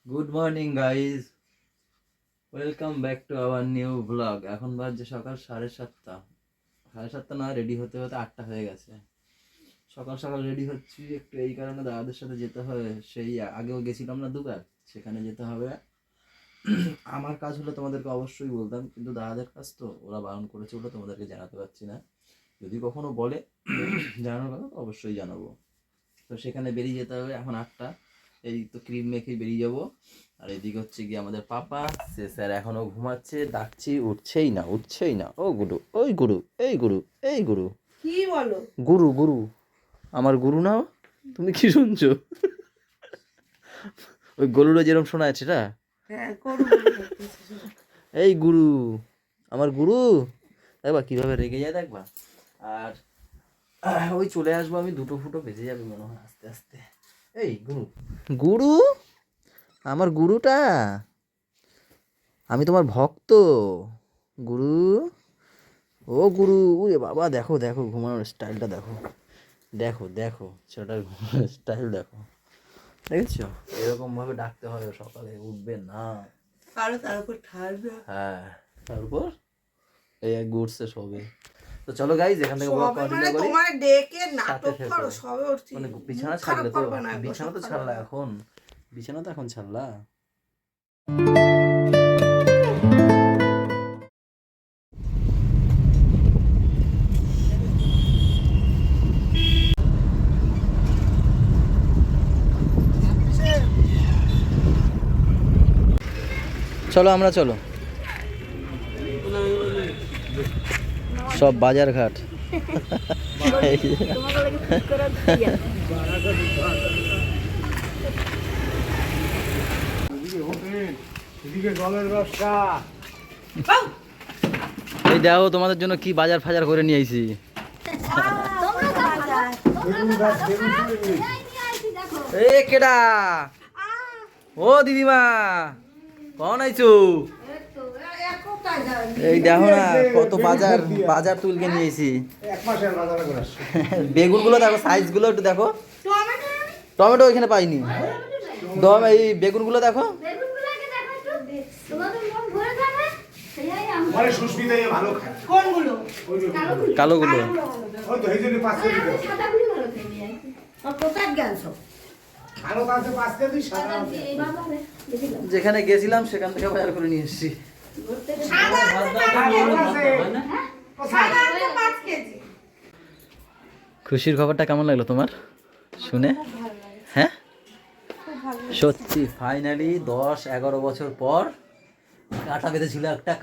Good morning guys, welcome back to our new blog. এখন বাজছে সকাল 7:30। 7:30 না, রেডি হতে হতে 8টা হয়ে গেছে। সকাল সকাল রেডি হচ্ছি একটু এই কারণে, দাদাদের সাথে যেতে হবে। সেই আগেও গেছিলাম না দুবার, সেখানে যেতে হবে। আমার কাজ হলে তোমাদেরকে অবশ্যই বলতাম, কিন্তু দাদাদের কাজ তো ওরা বারণ করেছে, ওটা তোমাদেরকে জানাতে পারছি না। যদি কখনো বলে জানানোর কথা তো অবশ্যই জানাবো। তো সেখানে বেরিয়ে যেতে হবে এখন 8টা। এই তো ক্রিম মেখে বেরিয়ে যাব। আর এদিকে হচ্ছে গিয়ে আমাদের পাপা, সে স্যার এখনো ঘুমাচ্ছে, ডাকছি উঠছেই না। ও গুরু, ওই গুরু, এই গুরু, এই গুরু, কি বলো? গুরু গুরু, আমার গুরু নাও। তুমি কি শুনছো? ওই গরুরা যেরকম শোনা যাচ্ছে না, হ্যাঁ, করু করতেছি। এই গুরু, আমার গুরু। দেখবা কিভাবে রেগে যায়, দেখবা। আর ওই চলে আসবো আমি, দুটো ফুটো বেজে যাবে মনে হয় আস্তে আস্তে। এই গুরু, গুরু, আমার গুরুটা, আমি তোমার ভক্ত। গুরু, ও গুরু, ওরে বাবা, দেখো দেখো ঘুমানোর স্টাইলটা দেখো, দেখো দেখো ছেলেটার ঘুমানোর স্টাইল দেখো, দেখেছো? এরকম ভাবে ডাকতে হবে, সকালে উঠবে না। আরো তার উপর ঠান্ডা। হ্যাঁ, তারপর এই এক ঘুরছে সবে। তো চলো গাইজ, এখান থেকে ব্লগ সবে কন্টিনিউ মানে করি। তোমার ডেকে সাথে নাটক থেকো। করো, সবে উঠছি। মানে বিছানা মুখ খারাপ ছাড়লে তো, করবে না, একদম বিছানা তো ছাড়লা সকালবেলা। এখন, বিছানা তো এখন ছাড়লা। চলো আমরা, চলো সব বাজার ঘাট। এই দেখো তোমাদের জন্য কি বাজার ফাজার করে নিয়ে আইছি। এ কেডা? ও দিদিমা, কখন আইছো? এই দেখো না কত বাজার, বাজার তুলকে নিয়েছি। বেগুন গুলো দেখো, সাইজ গুলো একটু দেখো। টমেটো এখানে পাইনি। এই বেগুন গুলো দেখো। কোনগুলো? কালো গুলো। কোথায় গেছো? যেখানে গেছিলাম সেখান থেকে বাজার করে নিয়ে এসেছি। খুশির খবরটা কেমন লাগলো তোমার শুনে? হ্যাঁ, সত্যি ফাইনালি 10-11 বছর পর কাঁটা বেঁধেছিল একটা,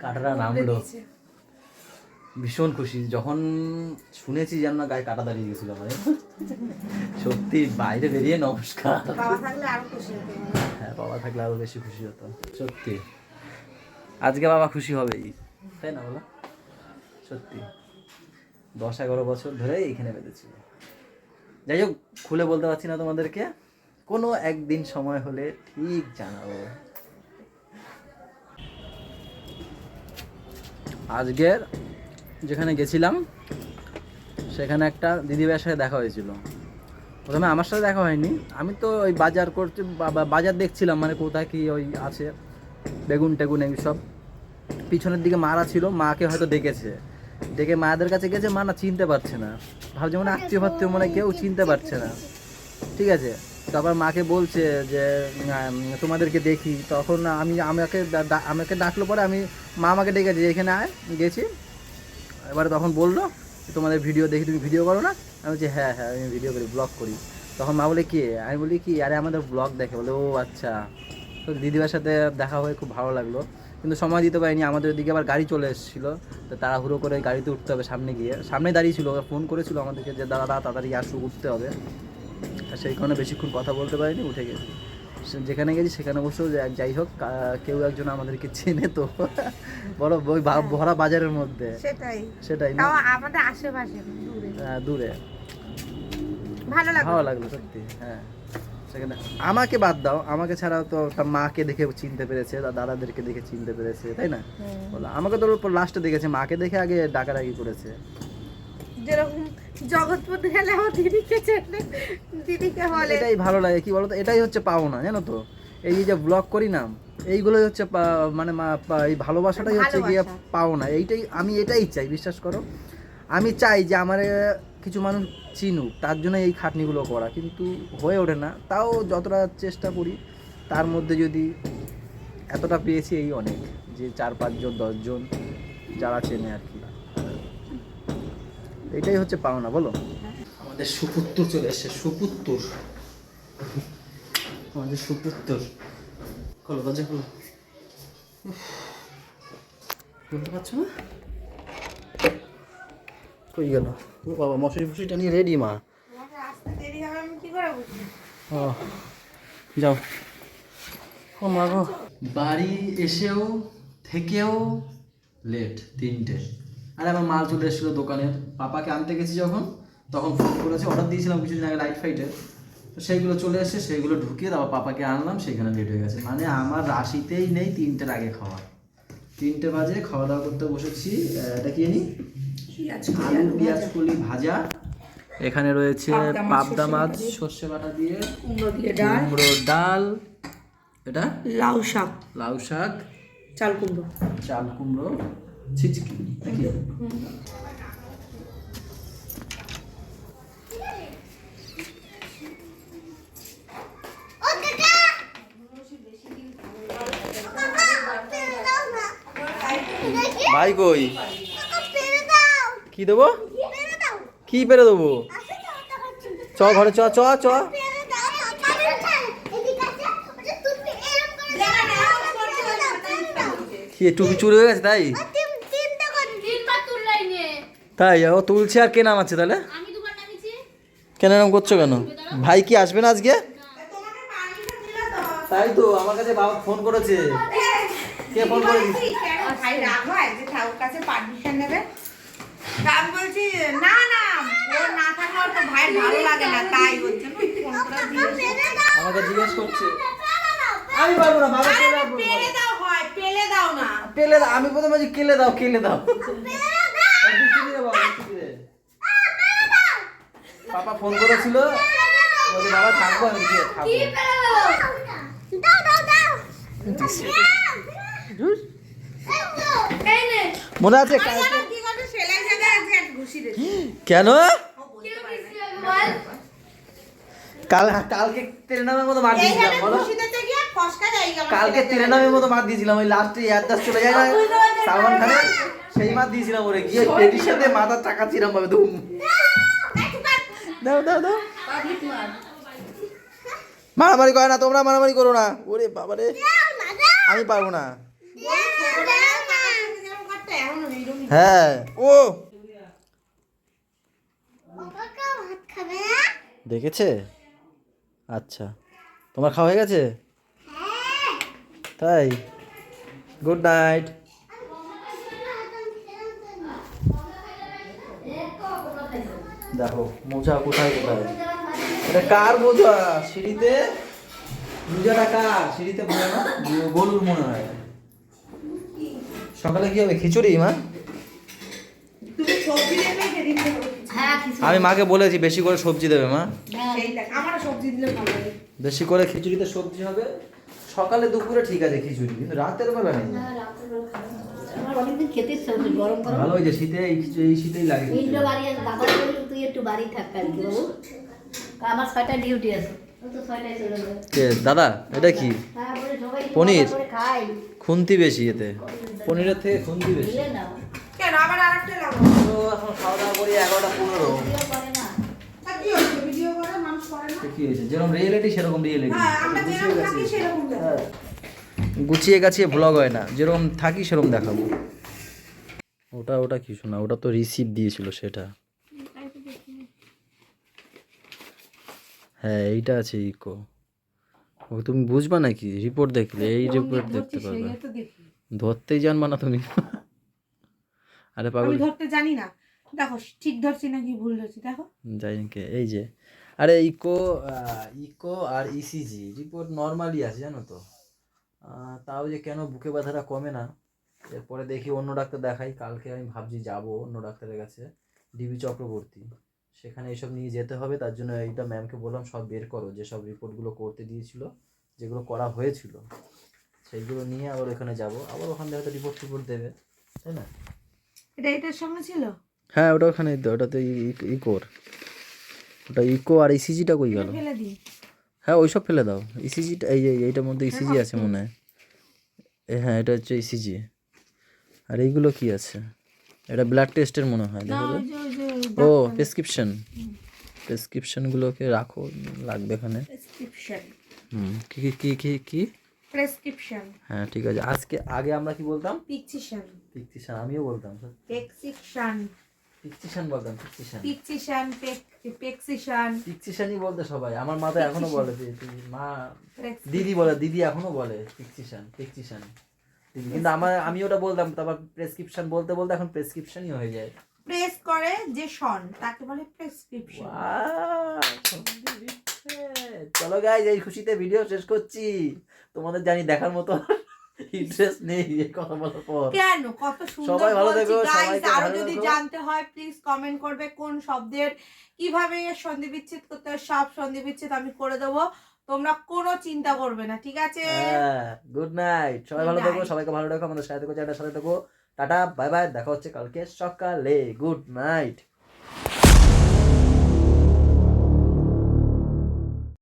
কাঁটাটা নামলো। ভীষণ খুশি যখন শুনেছি, যেন না গায়ে কাঁটা দাঁড়িয়ে গেছিল আমার। সত্যি বাইরে বেরিয়ে নমস্কার। বাবা থাকলে আরো খুশি হতো। হ্যাঁ, বাবা থাকলে আরো বেশি খুশি হতো। সত্যি আজকে বাবা খুশি হবেই, তাই না বলো? সত্যি 10-11 বছর ধরে এইখানে বেঁধেছিল। যাই হোক, খুলে বলতে পারছি না তোমাদেরকে, কোনো একদিন সময় হলে ঠিক জানাবো। আজকের যেখানে গেছিলাম সেখানে একটা দিদিভাইয়ের সাথে দেখা হয়েছিল। প্রথমে আমার সাথে দেখা হয়নি, আমি তো ওই বাজার করতে বাজার দেখছিলাম, মানে কোথায় কি ওই আছে বেগুন টেগুন এইসব। পিছনের দিকে মারা ছিল, মাকে হয়তো ডেকেছে, ডেকে মায়েদের কাছে গেছে, মা না চিনতে পারছে না, ভাবছে মানে আত্মীয় ফাত্মীয়, মানে কেউ চিনতে পারছে না। ঠিক আছে, তারপর মাকে বলছে যে তোমাদেরকে দেখি, তখন আমাকে ডাকলো, পরে আমি মা আমাকে ডেকেছে যে এখানে আয়, গেছি। এবারে তখন বললো তোমাদের ভিডিও দেখি, তুমি ভিডিও করো না? আমি বলছি হ্যাঁ হ্যাঁ আমি ভিডিও করি, ব্লগ করি। তখন মা বলে কি? আমি বলি কি, আরে আমাদের ব্লগ দেখে। বলে ও আচ্ছা। তো দিদিভাইয়ের সাথে দেখা হয়ে খুব ভালো লাগলো, কিন্তু সময় দিতে পারিনি, আমাদের ওদিকে আবার গাড়ি চলে এসেছিলো, তো তাড়াহুড়ো করে গাড়িতে উঠতে হবে। সামনে দাঁড়িয়ে ছিল, ফোন করেছিল আমাদেরকে যে দাদা তাড়াতাড়ি আসো, উঠতে হবে। আর সেই কারণে বেশিক্ষণ কথা বলতে পারিনি, উঠে গেছি। যেখানে গেছি সেখানে বসেও যাই হোক, কেউ একজন আমাদেরকে চেনে তো। বড় ওই ভরা বাজারের মধ্যে। সেটাই না, আমাদের আশেপাশে দূরে। ভালো লাগলো সত্যি। হ্যাঁ, সেখানে আমাকে বাদ দাও, আমাকে ছাড়া তো তার মাকে দেখে চিনতে পেরেছে, দাদাদেরকে দেখে চিনতে পেরেছে, তাই না? বলো, আমাকে তো লাস্টে দেখেছে, মাকে দেখে আগে ডাকাডাকি করেছে। যেরকম জগৎপতি গেলে আমার দিদিকে চেনে, দিদিকে বলে। এটাই ভালো লাগে, কি বলতো, এটাই হচ্ছে পাওনা, জানো তো? এই যে ব্লগ করি না, এইগুলোই হচ্ছে মানে এই ভালোবাসাটাই হচ্ছে গিয়ে ভালোবাসা। পাও না। এইটাই আমি এটাই চাই, বিশ্বাস করো। আমি চাই যে আমার কিছু মানুষ চিনুক, তার জন্য এই খাটনিগুলো করা, কিন্তু হয়ে ওঠে না। তাও যতটা চেষ্টা করি তার মধ্যে যদি এতটা পেয়েছি এই অনেক, যে 4-5 জন 10 জন যারা চেনে আর কি। এটাই হচ্ছে পাওনা, বলো। আমাদের সুপুত্তর চলে এসছে, সুপুত্তর, আমাদের সুপুত্তর। খোলো দরজা খোলো। বলতে পারছো না কই গেল? ও বাবা, মশারি ফসরিটা নিয়ে রেডি মা। আসতে দেরি হবে আমি কি করে বুঝবো? ও যাও। ও মা গো, বাড়ি এসেও থেকেও লেট 3টে। আরে আমার মাল চলে এসেছিলো দোকানের, পাপাকে আনতে গেছি যখন, তখন ফোন করেছে, অর্ডার দিয়েছিলাম কিছুদিন আগে লাইট ফাইটের, তো সেইগুলো চলে এসে সেইগুলো ঢুকিয়ে তারপর পাপাকে আনলাম, সেখানে লেট হয়ে গেছে। মানে আমার রাশিতেই নেই 3টের আগে খাওয়া। 3টে বাজে খাওয়া দাওয়া করতে বসেছি। এটা কি জানি, আলু পেঁয়াজ কলি ভাজা, এখানে রয়েছে পাবদা মাছ সর্ষে বাটা দিয়ে, কুমড়ো দিয়ে ডাল, কুমড়ো ডাল, এটা লাউ শাক, লাউ শাক, চাল কুমড়ো। চাল কুমড়ো, ছিচকি নাকি? ভাই কই? কি দেবো? কি পেরে দেবো? চ ঘরে, চ চ চ। কি টুপি চুরি হয়ে গেছে তাই? তাই ও তুলছে আর কে নামাচ্ছে তাহলে? কেন এরকম করছো কেন? ভাই কি আসবে না আজকে? তাই তো আমার কাছে বাবা ফোন করেছে। কে ফোন করেছে? ভাই রাগ হয় যে ঠাকুর কাছে পারমিশন নেবে। তা আমি বলছি না না, ও না থাকলে তো ভাই ভালো লাগে না, তাই ওর জন্য ফোন করে দিয়েছি। আমাকে জিজ্ঞেস করছে। আমি পারবো না বাবা, আরে পেলে দাও হয়, পেলে দাও না। পেলে দাও। আমি প্রথমে বলছি কেলে দাও, কেলে দাও। বৃষ্টি দিয়ে বাবা, বৃষ্টি দিয়ে। পাপা ফোন করেছিল, বলছে বাবা থাকবো, আমি বলছি, থাকবো। মনে আছে কালকে? কি করে সেলাই জায়গায় আছে এক ঘুষি দে। কেন? কালকে তেরেনামের মতো মার দিয়েছিলাম, বলো। ঘুষি দিতে গিয়ে ফসকা যাই গেল। কালকে তেরেনামের মতো মার দিয়েছিলাম, ওই লাস্টে এয়ারদাস চলে যায় না সালমান খানের, সেই মার দিয়েছিলাম ওরে, গিয়ে পেটির সাথে মাথার চাকা চিরাম ভাবে ধুম। দাও দাও দাও। মারামারি করে না তোমরা, মারামারি করো না। ওরে বাবারে, আমি পারবো না। হ্যাঁ ও দেখেছে। আচ্ছা, তোমার খাওয়া হয়ে গেছে? তাই, গুড নাইট। দেখো মোজা কোথায় কোথায়, এটা কার মোজা? সিঁড়িতে মোজাটা কার? সিঁড়িতে মনে না, গলুর মনে হয়। সকালে কি হবে? খিচুড়ি মা? তুমি সবজি দেবে সেদিন দেবে। হ্যাঁ আমি মাকে বলেছি বেশি করে সবজি দেবে মা, সেইটা আমার সবজি দিলে ভালো লাগে। বেশি করে খিচুড়িতে সবজি হবে। সকালে দুপুরে ঠিক আছে খিচুড়ি, কিন্তু রাতের বেলা নেই। আমার অনেকদিন খেতে ইচ্ছা হচ্ছে, গরম গরম। ভালো হয়েছে, শীতে এই শীতেই লাগে খিচুড়ি। ইন্দ্র বাড়ি আছে, বাবা বলল তুই একটু বাড়ি থাক কালকে বাবু, আমার 6টায় ডিউটি আছে, ও তো 6টায় চলে যাবে। কে দাদা? এটা কি? হ্যাঁ বলে সবাই পনির? করে খাই, খুন্তি বেশি এতে, পনিরের থেকে খুন্তি বেশি। দিলে না কেন আবার আরেকটা লাগবে? তো এখন খাওয়া দাওয়া করি 11টা 15। ভিডিও করে না। তা কি হচ্ছে, ভিডিও করে মানুষ করে না? কি হয়েছে? যেরকম রিয়েলিটি সেরকম রিয়েলিটি। হ্যাঁ আমরা যেরকম থাকি সেরকম দেখাবো। গুছিয়ে গাছিয়ে ভ্লগ হয় না, যেরকম থাকি সেরকম দেখাবো। ওটা ওটা কি শোনা, ওটা তো রিসিভ দিয়েছিল সেটা। হ্যাঁ এইটা আছে ইকো। ও তুমি বুঝবা নাকি? রিপোর্ট দেখলে এই রিপোর্ট দেখতে পারবে। তো দেখি ধরতেই জানবা না তুমি। আরে পাগল, আমি ধরতে জানি না। দেখো ঠিক ধরছি নাকি ভুল ধরছি দেখো। জানি কে এই যে। আরে ইকো, ইকো আর ইসিজি রিপোর্ট নর্মালি আছে জানো তো। তাও যে কেন বুকে ব্যথাটা কমে না, এরপরে দেখি অন্য ডাক্তার দেখাই। কালকে আমি ভাবছি যাব অন্য ডাক্তারের কাছে, ডিবি চক্রবর্তী, সেখানে এসব নিয়ে যেতে হবে। তার জন্য এইটা ম্যামকে বললাম সব বের করো, যেসব রিপোর্টগুলো করতে দিয়েছিল যেগুলো করা হয়েছিল সেইগুলো নিয়ে আবার ওখানে যাব, আবার ওখান থেকে হয়তো রিপোর্ট দেবে, তাই না? এটা এটার সঙ্গে ছিল? হ্যাঁ ওটা ওখানে তো, ওটা তো ইকোর, ওটা ইকো আর ইসিজিটা কই গেল? ফেলে দিই। হ্যাঁ ওইসব ফেলে দাও, ইসিজিটা এইটার মধ্যে ইসিজি আছে মনে হয়। হ্যাঁ এটা হচ্ছে ইসিজি। আর এইগুলো কি আছে? এটা ব্লাড টেস্টের মনে হয়, না, দেখো তো। ওই যে ও প্রেসক্রিপশনগুলোকে রাখো, লাগবে এখানে। প্রেসক্রিপশন। কি কি কি কি কি প্রেসক্রিপশন। হ্যাঁ ঠিক আছে। আগে আমরা কি বলতাম? পিকচিশন। পিকচিশন, আমিও বলতাম। পেক্সিশন। পিকচিশন বলতাম, পিকচিশন। পিকচিশন, পেক্সিশন। পিকচিশনই বলতে সবাই, আমার মা তো এখনো বলে, মা Prescription. দিদি বলে, দিদি এখনো বলে পিকচিশন পিকচিশন দিদি, কিন্তু আমি ওটা বলতাম, তারপর প্রেসক্রিপশন বলতে বলতে এখন প্রেসক্রিপশনই হয়ে যায়। প্রেস করে যে শন তাকে বলে প্রেসক্রিপশন। চলো গাইজ, এই খুশিতে ভিডিও শেষ করছি। তোমাদের জানি দেখার মতো ইন্টারেস্ট নেই এই কথা বলার পর। কেন, কত সুন্দর সবাই ভালো বলছি থেকো, গাইস। সবাইকে আরো ভালো যদি রেখো। জানতে হয় প্লিজ কমেন্ট করবে কোন শব্দের কিভাবে সন্ধি বিচ্ছেদ করতে হয়, সব সন্ধি বিচ্ছেদ আমি করে দেবো, তোমরা কোনো চিন্তা করবে না, ঠিক আছে? হ্যাঁ, গুড নাইট, সবাই Good ভালো থেকো, night. সবাইকে ভালো রাখো, আমাদের সাথে থেকো, চ্যানেলের সাথে থেকো। টাটা, বাই বাই, দেখা হচ্ছে কালকে সকালে। Good night.